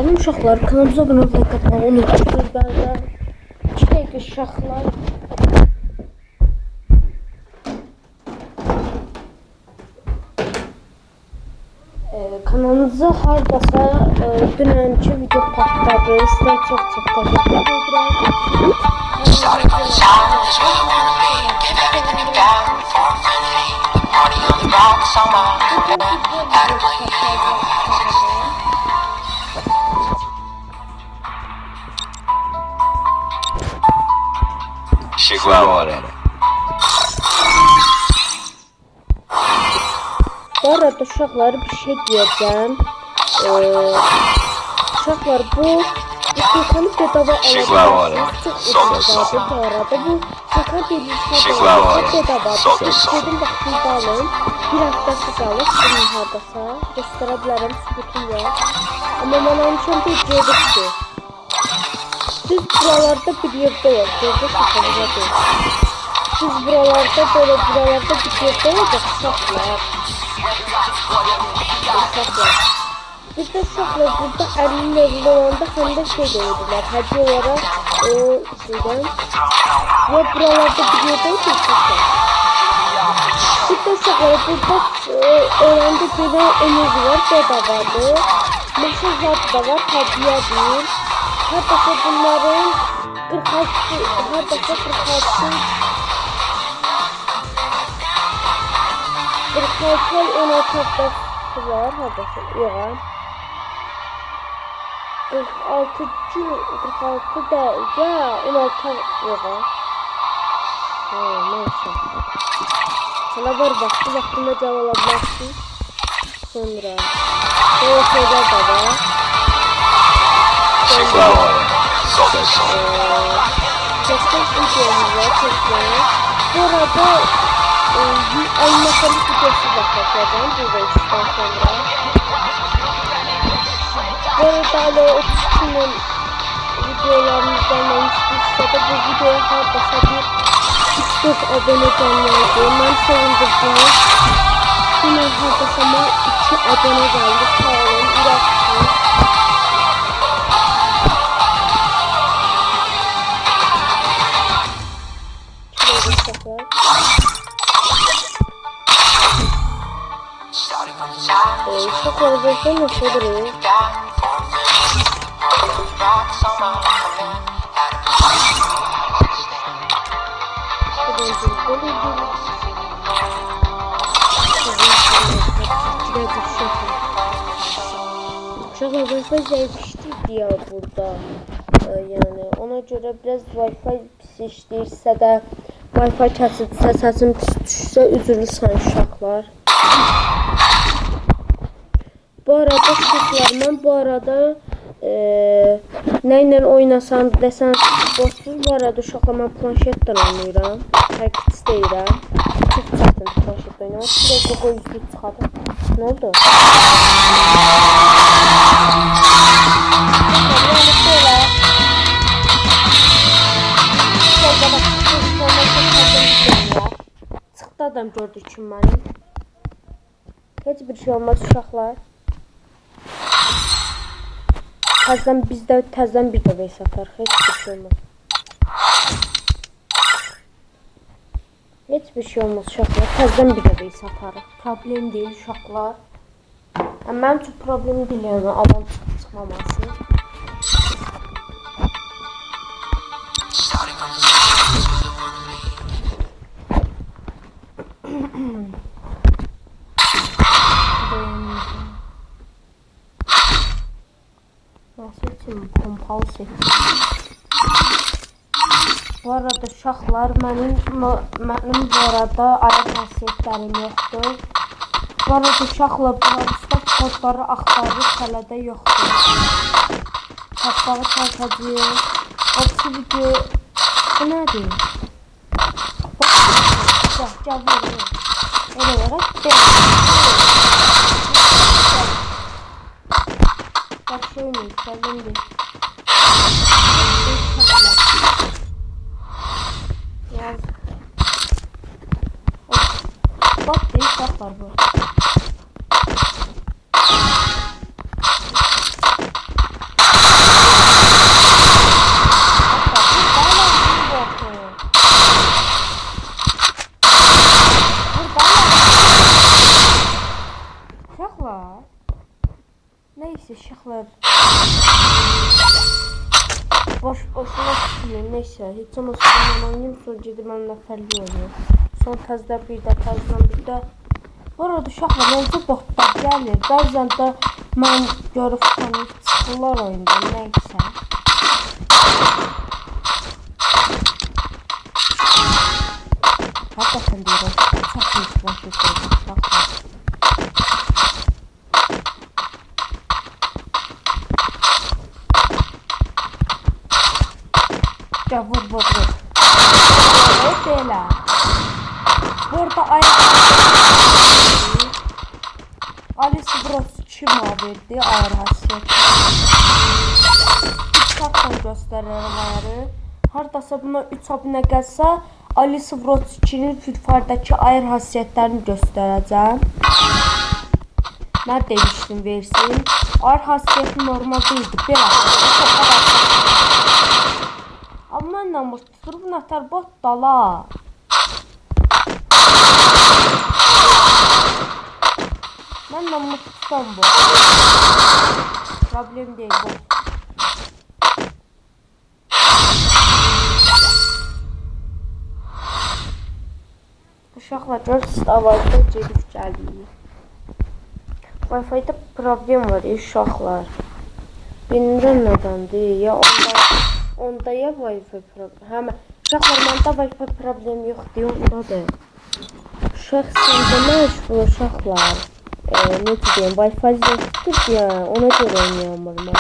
Hanım uşaqlar, kanalımıza abunə olmayı, like atmayı unutmayın. Bəzən 2 dəqiqə uşaqlar. Kanalımıza hardasa dünənki video partladı. Sizdən çox təşəkkür edirəm. Chegou a hora. Bu arada uşaqlar bir şey diyeceğim. Uşaqlar bu Sultanı bedava alabilirsiniz. Çok ucuzdadır bu arada. Bu Sultan bilgisayar bedavadır. İstediğim vaxtında alın. Bir haftası qalır. Bunun hardasa. Göstərə bilərəm, sübutum var. Amma mən almışam bir gedibdir. Siz buralarda bir yerdə olur. Gözdə saxlanıca deyil. Siz buralarda böyle buralarda bir yerdə olacaq uşaqlar. Bir de uşaqlar burada 50 evli olanda həm də şey deyirlər. Hədiyyə olaraq o şeydən. Ya buralarda bir yerdə olacaq uşaqlar. Bir de uşaqlar burada olanda belə enerji var, bedavadır. Maşın zat da var, hədiyyə deyil. Hardasa bunların 46 ay 16 haftası var hardasa. Yox. 46 değil ya 16 yox. Neyse. Sana var vaxtında cevap alabilirsin. Sonra böyle şeyler de var. Chegou a hora. Solta o som. Çektik videomuz var. Bu arada animasyonlu videosu da çekeceğim. Burada işten sonra. Bu arada hala 30 günün videolarımızdan ne istiyorsa da bu videoya hardasa bir 3-4 abone gelmeydi. Ben sevindirdiniz. Yine hardasa 2 abone geldi. Sağ olun. Uğraştınız. Çok arabası nasıl duruyor? Uşaqlar Wi-Fi zəifləşdirdi ya burada. Yani ona göre biraz Wi-Fi pis işləyirsə də, Wi-Fi kəsildirsə, səsim pis düşsə, üzülürsən uşaqlar. Bu arada uşaqlar, mən bu arada nə ilə oynasan desən boşsuz. Bu arada uşaqlar, mən planşetdən oynayıram. Hərkət istəyirəm. Çox çətin planşetdə oynamaq. Şuraya qoy yüzlü çıxadım. Nə oldu? Çıxdı adam gördü ki mənim. Heç bir şey olmaz uşaqlar. Təzdən bir də vs atar. Heç bir şey olmaz. Heç bir şey olmaz uşaqlar. Təzdən bir də vs atarıq. Problem deyil uşaqlar. Mənim üçün problem deyil yəni adam çıxmaması. Seçim pompalı seçim. Bu arada uşaqlar, mənim bu arada ayaq xasiyyətlərim yoxdur. Bu arada uşaqlar, bularısta kodları axtarır, hələ də yoxdur. Tapbağı çarpacağım. Oxu video. Bu nədir? Gəl verir. Elə olaraq deyil. Bak şöyle yükseldim. Yaz. Bak değişik var bu. Neyse şıklar. Boşuna çıkmayayım. Neyse hiç olmazsa ben oynayayım sonra gidip benimle fərli oynayayım. Son təzdə bir də təzdən bir də. Bu arada uşaqlar məncə botlar gəlir. Bəzən də mən görüb tanıyıb çıxırlar oyunda. Neysə. Hakikaten deyirəm. Çox mütləşik oldu uşaqlar. Ya vur. Evet belə. Burada ayak Alice Bros 2 verdi ayar hasret. Uşaqdan göstərirəm ayarı. Hardasa buna 3 abunə gəlsə Alice Bros 2'nin Fidfardakı ayar hasiyetlərini göstərəcəm. Mən demişdim versin. Ayar hasiyeti normal değildi. Biraz. Amma mənlə mırtdır bu nətər bot dala. Mənlə mırtdan bu. Problem değil bu. Uşaqlar görürsünüz avazda gedib gəlir. Wi-Fi-də problem var uşaqlar. Bilmirəm nədəndir ya onda ya Wi-Fi problem. Həmən uşaqlar məndə Wi-Fi problem yoxdur, ondadır. Şəxsən məşğul uşaqlar. Ne diyeyim Wi-Fi yoxdur ya, ona görə oynayamıram mən.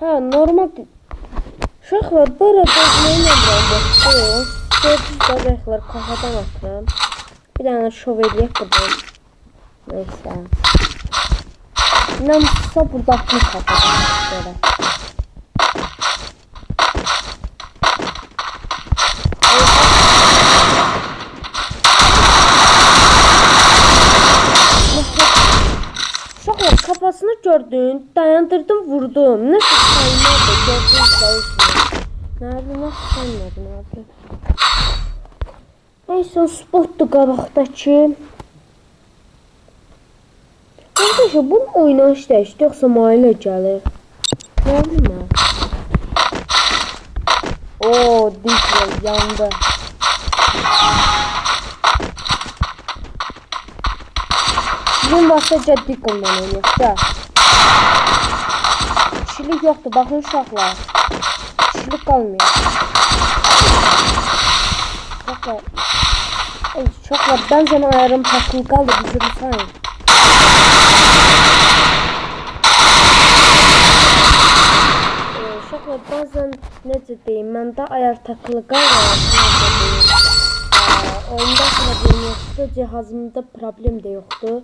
Ha normal. Uşaqlar bu arada oynayamıram baxın. Gördüyünüz bəyəklər kafadan atıram. Bir dənə şov eləyək buradan. Neysə. İnanmışsa burada atmış kafadan böyle. Uşaqlar kafasını gördün, dayandırdım, vurdum. Nasıl saymadı, gördünüz sayısını. Nerede, nasıl saymadı, nerede? Neyse o spottu qabaqdakı. Arkadaşlar bunun oynanış dəyişdi, yoxsa mailə gəlir. Ne bilmə. Ooo, Dickler yandı. Bizim başlıca Dickler'dan oynayıq da. Kişilik yoxdur, baxın uşaqlar. Kişilik qalmıyor. Uşaqlar, bənzən ayarım pasını qaldı, bizi bir sayın. Uşaqlar, bəzən necə deyim, məndə ayar takılı qalır. Oyunda problem yoxdur, cihazımda problem də yoxdur.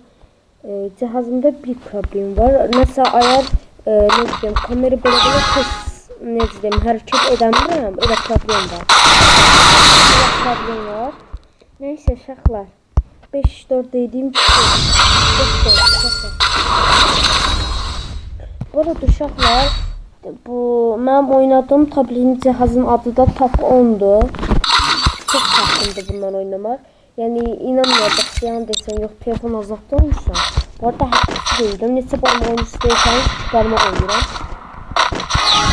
Cihazımda bir problem var. Nəsə ayar, necə deyim, kamera belə pis, necə deyim, hərəkət edəmirəm, elə problem var. Elə problem var. Neysə uşaqlar, 5-4 dediyim ki, 5-4 uşaqlar. Bu arada uşaqlar, bu mənim oynadığım tabletin cihazın adı da Top 10'dur. Çok çətindir bundan oynamaq. Yəni inanmayacaq, yalan desən yox, telefon azadda olmuşsan. Bu arada həqiqəti deyirəm. Neçə barmaq oyun istəyirsəniz, barmaq oynayıram.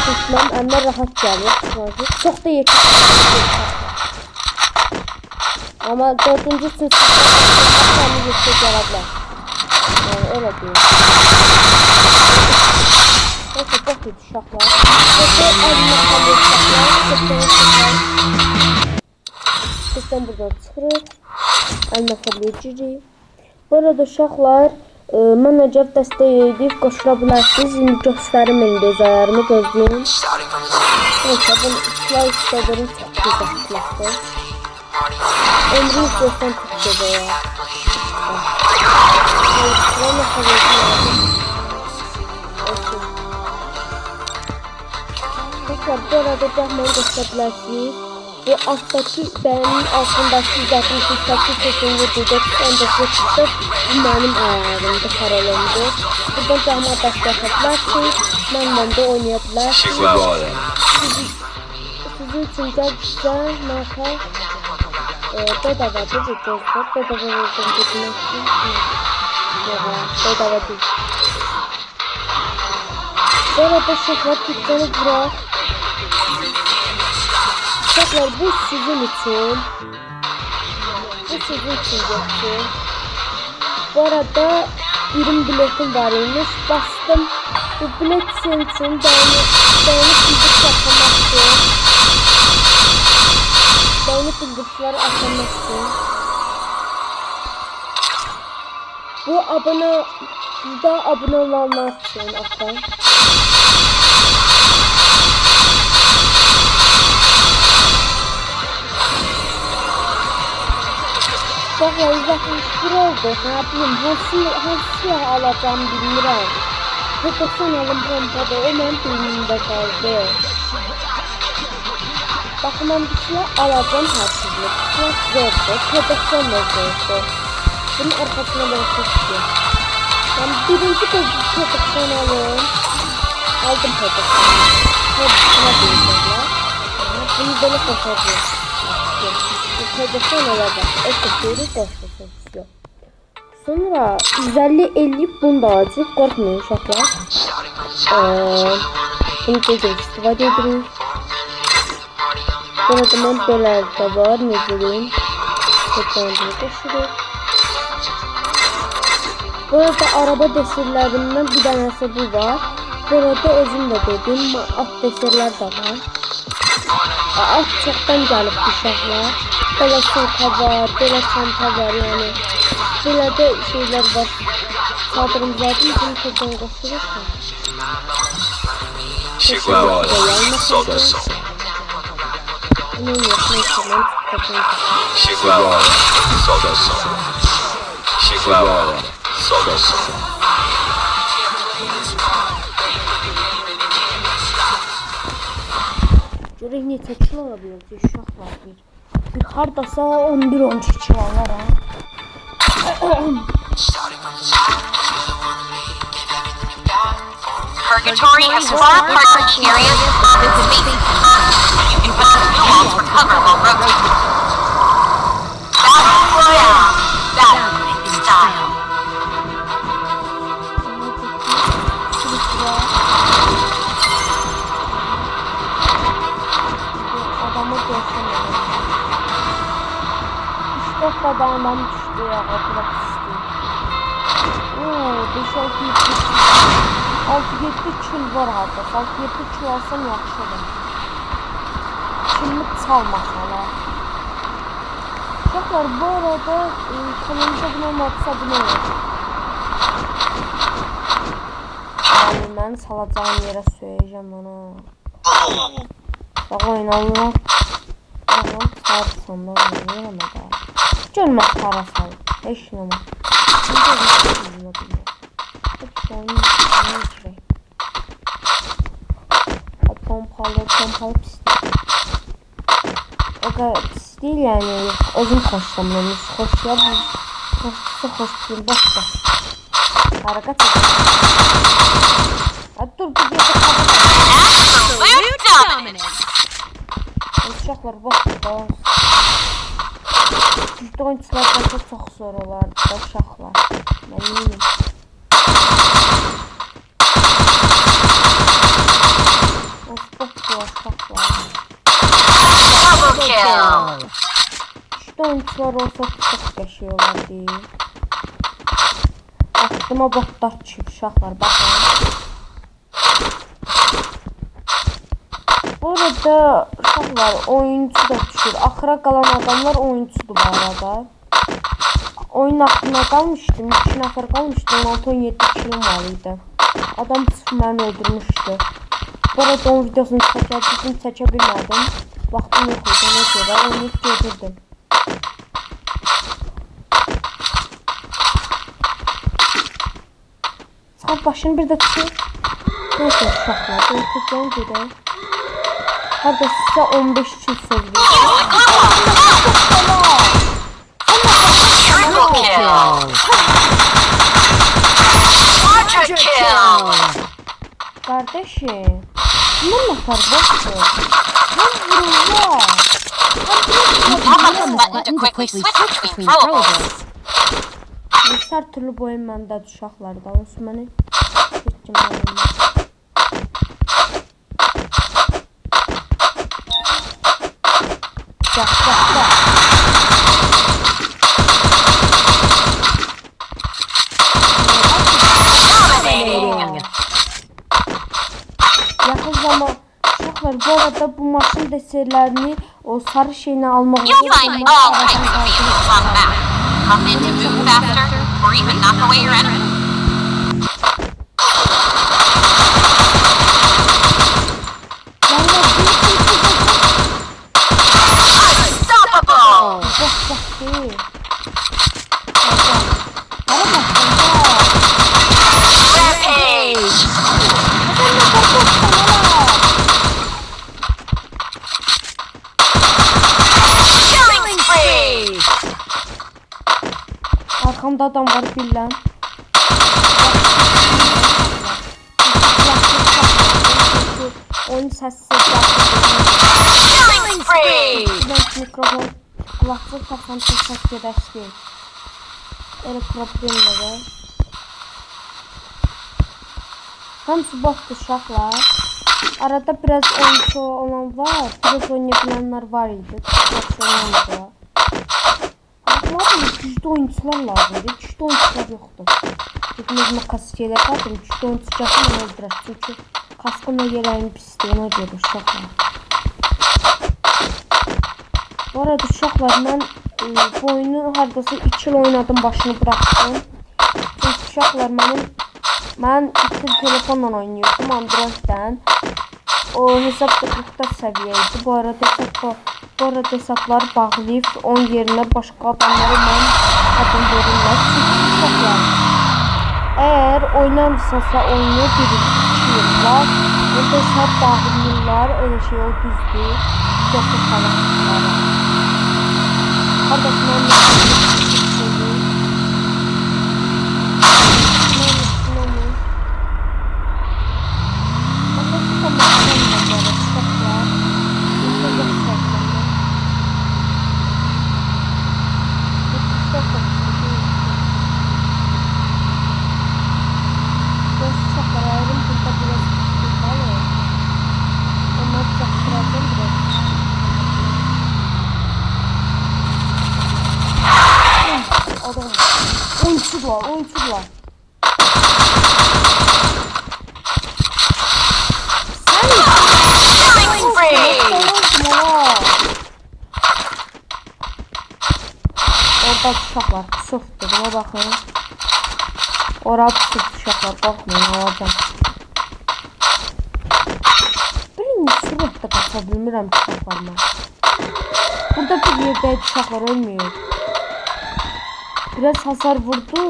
Seçməm əlimə rahat gəlir. Çox da yekə. Amma 4-cü sınıfda yekə gələ bilər. Yəni öyle deyim. Neyse çok iyi uşaqlar. Seçdən buradan çıxırıq. Əlinə fərləyəcəyik. Bu arada uşaqlar, mən əgər dəstək edib qoşula bilərsiniz. İndi göstərim indi öz ayarımı gözləyin. Neyse bunu işlər istədirim çox güzel silahdır. Ömrüm göstən çox güzel ya. Sırayla fərləyəcəyim. Tekrar bu arada cəhməni göstərilərsiniz. Bu alttaki benim altındaki 168 sesini duyacak. En de bu benim ayarımda paralelinde. Buradan cəhmə dəstək atabilirsiniz. Mənlə də oynayabilirsiniz. sizin için gəlsə marka bedava değil dostlar. Bedava verdim dedim için. Bedava değil. Bu arada şoklar tutsanı bırak. Şoklar bu sizin için. Bu sizin için geçti. Bu arada 20 biletim var imiş. Bastım. Bu bilet senin için dayanıp bildirişler atlamak için. Dayanıp bildirişler atlamak için. Bu abone olanlar için atan. Uşaqlar 161 oldu. Nə bileyim, hansı alacağım bilmirəm. P90 alım pompada, o mənim beynimdə qaldı. Baxın, mən bir silah alacağım hər türlü. Silah zordur, P90 da zordur. Bunun arxasına bırakmaq istiyorum. Ben birinci kez P90 alım. Aldım P90. P90'a bildirlər. Bunu belə qoşacağım. P90 alacaq. Eksikleri qoşulsun istiyor. Sonra 150-50 bunu da alacaq. Qorxmayın uşaqlar. Bunu qeydib istifadə edirik. Burada mən belər də var. Necə deyim? P90'ı qoşuruq. Burada araba desirlərindən bir dənəsi bu var. Burada özüm də dedim. At desirlər də var. At çoxdan gəlib uşaqlar. Belə soka var, belə çanta var yani. Belə də şeylər var. Çadırım zaten bizim P90 qoşulursa. Chegou a hora. Solta o som. Bunun yox, neyse mən P90. Chegou a hora. Solta o som. Chegou a hora. Solta o som. Görək neçə kilo alabilir uşaqlar bir. Bir hardasa 11-12 kilo alar ha. Purgatory has 4 parking areas with spaces. You can put some fuels for cover while rotating. Battle Royale. Battle in style. Adamı görsene. İşte adamdan düştü ya. Bırak istiyor. Ooo 5-6-7 kil var hatta. 6-7 kil alsam yaxşı olur. Kilimi çalmasalar. Uşaqlar bu arada kanalımıza abunə olmadıysa abunə olun. Yani mən salacağım yerə söyleyeceğim ona. Bak oynanlar. Allah'ım çağırsam da oynayamam da. Görmez para sal. Eşinama. Şimdi de bir şey bilmiyorum. Hepsi oyun içine. Pompalı pis değil. O kadar pis değil yani. Özüm hoşlanmıyorum. Hoşlar bu. Hoşçusu hoş değil. Bak. Hareket et. Hadi dur bir yerde kapat. Absolute dominance. Uşaqlar baxın. Güclü oyunculardan da çox zor olardı da uşaqlar. Mən eminim. Uşaqlar. Double kill. Güclü oyuncular olsa çox qəşəng olardı. Aklıma botlar düşüb uşaqlar baxın. Bu arada uşaqlar oyuncu da düşür. Axıra qalan adamlar oyuncudur bu arada. Oyun aklına qalmışdım. 2 nəfər qalmışdı. 16-17 kilim var idi. Adam sırf məni öldürmüşdü. Bu arada onun videosunu çəkə bilmədim. Vaxtım yox idi. Ona görə oynayıb gedirdim. Çıxar başını bir də tutun. Neyse uşaqlar. Ötəcəyim gedək. Hadi size 15 kil seviyorum. Triple kill. Quadra kill. Kardeşim. Bunlar nasar boşdur. Lan vururlar. Press button to quickly switch between throwables. Hər türlü bu oyun məndədir uşaqlarda. Onsuz məni heç kim olmaz. Bax. Yaxın zaman uşaqlar bu arada bu maşın deserlərini o sarı şeyini almaq You'll find all types of vehicles on the map. Come in to move faster, or even knock away your enemy. Unstoppable! Rampage! Killing spree! Arkamda adam var bilən. Oyun səssiz. Killing spree! Mikrofon kulaqlıq taxsam səs gedəşdir. Elə problem var. Hamısı boşdur uşaqlar. Arada biraz oyuncu olan var, biraz oynayanlar var idi. Yaxşı oynamadılar. Ama güclü oyuncular lazımdır. Güclü oyuncular yoxdur. Bizim kaskeyle kaldım. Güclü oyuncu çəkini öldürər. Çünki kaskımla yeleğini pisdir. Ona görə uşaqlar. Bu arada uşaqlar, mən bu oyunu hardasa 2 il oynadım, başını bıraktım. Çünki uşaqlar, mən itil telefonla oynuyordum Android'dən. O hesab da 44 səviyyəydi. Bu arada hesabları bağlayıb onun yerinə başqa adamları mən adım verirlər. Çünki uşaqlar, əgər oynamırsınızsa oyunu 1-2 yıllar, onda hesab bağlayırlar, öyle şey o düzdür. Yoxdur xalatları. Hardasın onun oyuncular. Killing spree! Orada uşaqlar pusufdur, buna baxın. Orada pusuf uşaqlar, qorxmayın, alacam. Birinci sürətdə qaça bilmirəm uşaqlarıma. Burada bir yerdəydi uşaqlar, ölmüyor. Biraz hasar vurdu.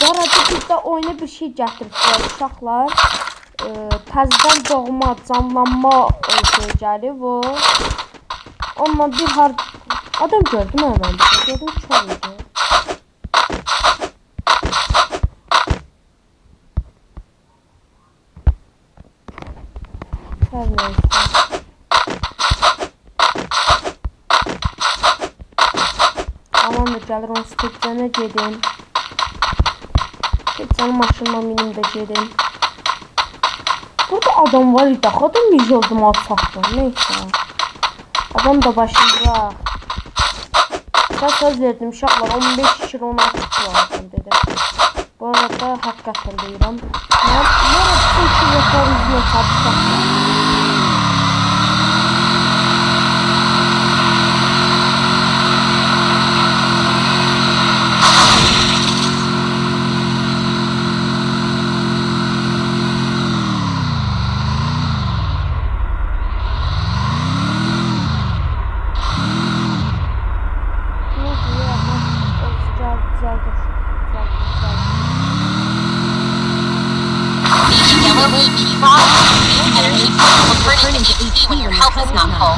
Bu arada biz de oyuna bir şey gətiriblər uşaqlar. Təzədən doğma, canlanma şey gəlir bu. Onunla bir adam gördüm hemen. Gördüm çox idi. Her neyse. Tamamdır, gəlir onu stepcənə gedin. Stepcənin maşınla minim də gedin. Burada adam var idi. Adam necə oldum alçaqdır. Neyse. Adam da başında. Ben söz verdim uşaqlar. 15 kilo 16 kilo aldım dedim. Bu arada hakikaten deyirəm. Mən yarısın ki yatağımızın hesabı. Energy will turn into HP when your health is not full.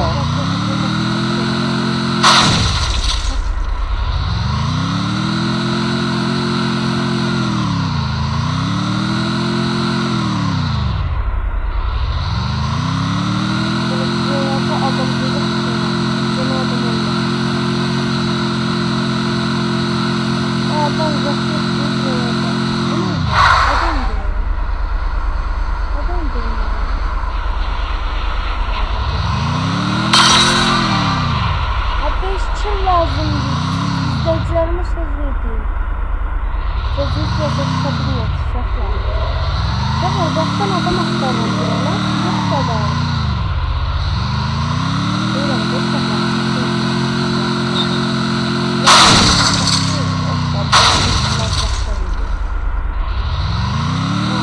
Sözünü piyasa çıkabiliyor. Uşaqlar. Uşaqlar, başdan adam aktarılır. Yok kadar. Buyurun, bu uşaqlar.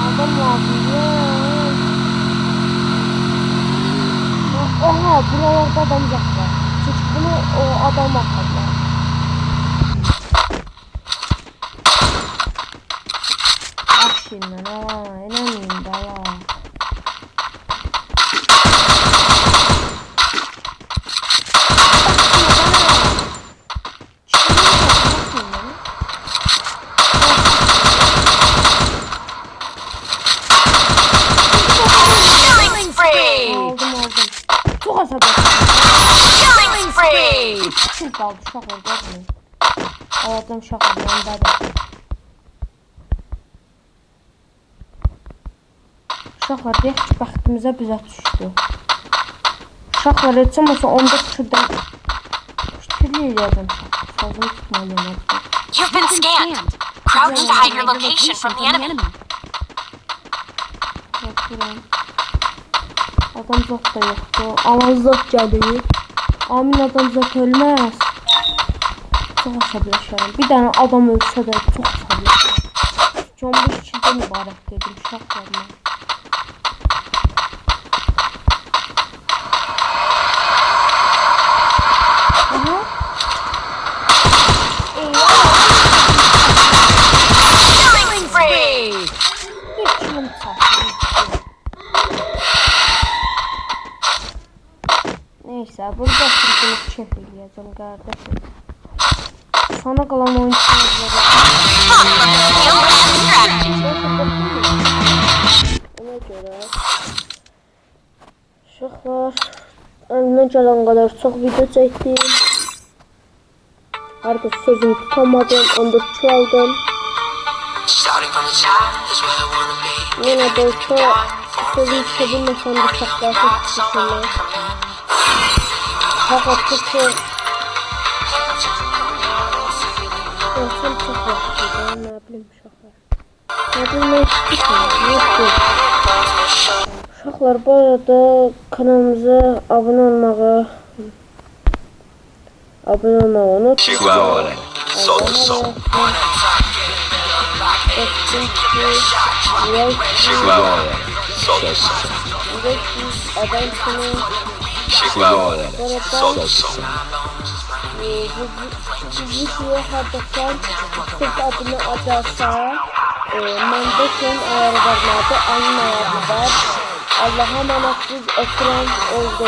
Adam lazım ya. Oha, buralarda adam yaptı. Çünkü bunu o adam aktarlar. Aşkından aa, inanmayayım da ya. Killing spree! Aldım. Çok asabı. Killing spree! Kim kaldı uşaq orada mı? Aldım uşaq yandadır. Uşaqlar deyək ki, bəxtimizə bizə düşdü. Uşaqlar heç olmasa onda fikirdən fikirli eləyəcəm. Sözümü tutmalıyım. You've been scanned. Crouch to hide your location from the enemy. Bakıram. Adam zat da yoxdur. Amma zat gəlir. Amin adam zat ölməz. Çox əsəbləşərəm. Bir dənə adam ölsə də çox əsəbləşərəm. Çünki 15 kildə mübarək dedim uşaqlarına. Killing spree! Bir kilim çatdı. Neyse, burada sürgünlük keyf eləyəcəm qardaşım. Sana qalan oyunculara Skill and strategy. ona görə uşaqlar əlimdən gələn qədər çox video çəkdim. Artıq sözümü tutamadım, 14 kilo aldım. Yenə də olsa sözümü tutabilməsəm də saxlasın tutuşumu. Fakat çünkü olsam çok yakışıydı, ne bileyim uşaqlar. Ne bileyim istəyirəm, uşaqlar bu arada kanalımıza abone olmağı unutmayın. Chihuahua. Solta o som. Chihuahua. Solta o som. Chihuahua. Solta o som. Bu videoya hardasa sırf adını acarsa məndə üçün ayarı var, məndə ayın ayarı var. Allah'a emanet, biz ekran oldu.